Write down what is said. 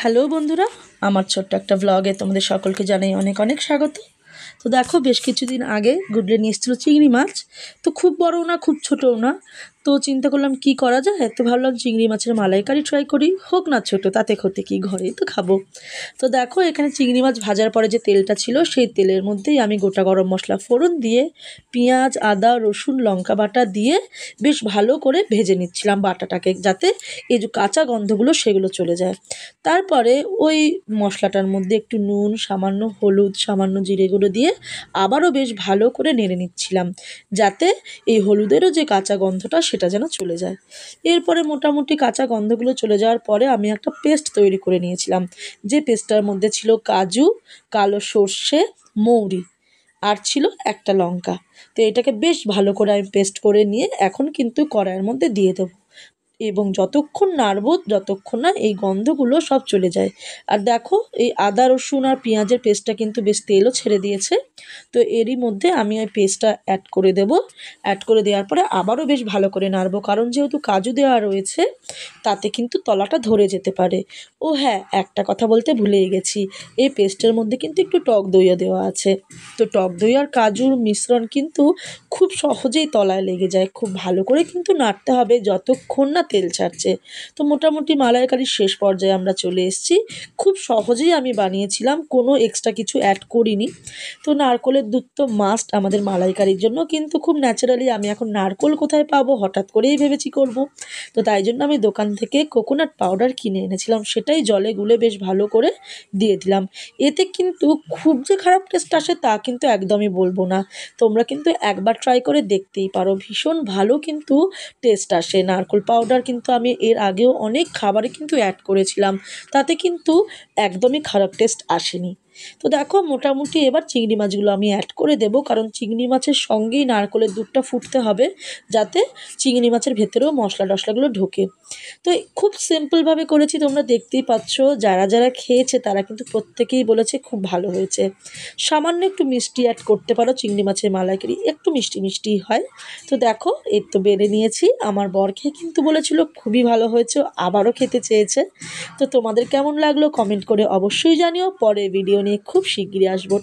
Hello বন্ধুরা, আমার ছোট্ট একটা ব্লগে তোমাদের সকলকে জানাই অনেক অনেক স্বাগত। তো দেখো, বেশ কিছুদিন আগে গুডলে নিয়ে এসেছিলো চিংড়ি মাছ। তো খুব বড়ও না, খুব ছোটও না। তো চিন্তা করলাম কি করা যায়, তো ভাবলাম চিংড়ি মাছের মালাইকারি ট্রাই করি, হোক না ছোট, তাতে ক্ষতি কি, ঘরেই তো খাবো। তো দেখো, এখানে চিংড়ি মাছ ভাজার পরে যে তেলটা ছিল, সেই তেলের মধ্যেই আমি গোটা গরম মশলা ফোড়ন দিয়ে পেঁয়াজ, আদা, রসুন, লঙ্কা বাটা দিয়ে বেশ ভালো করে ভেজে নিচ্ছিলাম বাটাটাকে, যাতে এই যে কাঁচা গন্ধগুলো সেগুলো চলে যায়। তারপরে ওই মশলাটার মধ্যে একটু নুন, সামান্য হলুদ, সামান্য জিরে গুঁড়ো দিয়ে আবারও বেশ ভালো করে নেড়ে নিচ্ছিলাম, যাতে এই হলুদেরও যে কাঁচা গন্ধটা সেটা যেন চলে যায়। এরপরে মোটামুটি কাঁচা গন্ধগুলো চলে যাওয়ার পরে আমি একটা পেস্ট তৈরি করে নিয়েছিলাম, যে পেস্টটার মধ্যে ছিল কাজু, কালো সর্ষে, মৌরি, আর ছিল একটা লঙ্কা। তো এটাকে বেশ ভালো করে আমি পেস্ট করে নিয়ে এখন কিন্তু কড়াইয়ের মধ্যে দিয়ে দেবো, এবং যতক্ষণ নাড়বো যতক্ষণ না এই গন্ধগুলো সব চলে যায়। আর দেখো, এই আদা, রসুন আর পেঁয়াজের পেস্টটা কিন্তু বেশ তেলও ছেড়ে দিয়েছে। তো এরই মধ্যে আমি ওই পেস্টটা অ্যাড করে দেবো। অ্যাড করে দেওয়ার পরে আবারও বেশ ভালো করে নাড়বো, কারণ যেহেতু কাজু দেওয়া রয়েছে তাতে কিন্তু তলাটা ধরে যেতে পারে। ও হ্যাঁ, একটা কথা বলতে ভুলেই গেছি, এই পেস্টের মধ্যে কিন্তু একটু টক দইও দেওয়া আছে। তো টক দই আর কাজুর মিশ্রণ কিন্তু খুব সহজেই তলায় লেগে যায়। খুব ভালো করে কিন্তু নাড়তে হবে যতক্ষণ না তেল ছাড়ছে। তো মোটামুটি মালাইকারির শেষ পর্যায়ে আমরা চলে এসেছি। খুব সহজেই আমি বানিয়েছিলাম, কোনো এক্সট্রা কিছু অ্যাড করিনি। তো নারকোলের দুধ তো মাস্ট আমাদের মালাইকারির জন্য, কিন্তু খুব ন্যাচারালি আমি এখন নারকোল কোথায় পাবো হঠাৎ করেই ভেবেছি করব। তো তাই জন্য আমি দোকান থেকে কোকোনাট পাউডার কিনে এনেছিলাম, সেটাই জলে গুলে বেশ ভালো করে দিয়ে দিলাম। এতে কিন্তু খুব যে খারাপ টেস্ট আসে তা কিন্তু একদমই বলবো না। তোমরা কিন্তু একবার ট্রাই করে দেখতেই পারো, ভীষণ ভালো কিন্তু টেস্ট আসে। নারকেল পাউডার কিন্তু আমি এর আগেও অনেক খাবারে কিন্তু অ্যাড করেছিলাম, তাতে কিন্তু একদমই খারাপ টেস্ট আসেনি। তো দেখো, মোটামুটি এবার চিংড়ি মাছগুলো আমি অ্যাড করে দেবো, কারণ চিংড়ি মাছের সঙ্গেই নারকেলের দুধটা ফুটতে হবে, যাতে চিংড়ি মাছের ভেতরেও মশলা টশলাগুলো ঢোকে। তো খুব সিম্পলভাবে করেছি, তোমরা দেখতেই পাচ্ছ। যারা যারা খেয়েছে তারা কিন্তু প্রত্যেকেই বলেছে খুব ভালো হয়েছে। সামান্য একটু মিষ্টি অ্যাড করতে পারো, চিংড়ি মাছের মালাইকারি একটু মিষ্টি মিষ্টি হয়। তো দেখো, এই তো বেড়ে নিয়েছি। আমার বর খেয়ে কিন্তু বলেছিল খুবই ভালো হয়েছে, আবারও খেতে চেয়েছে। তো তোমাদের কেমন লাগলো কমেন্ট করে অবশ্যই জানিও। পরে ভিডিও নিয়ে খুব শিগগিরই আসবো।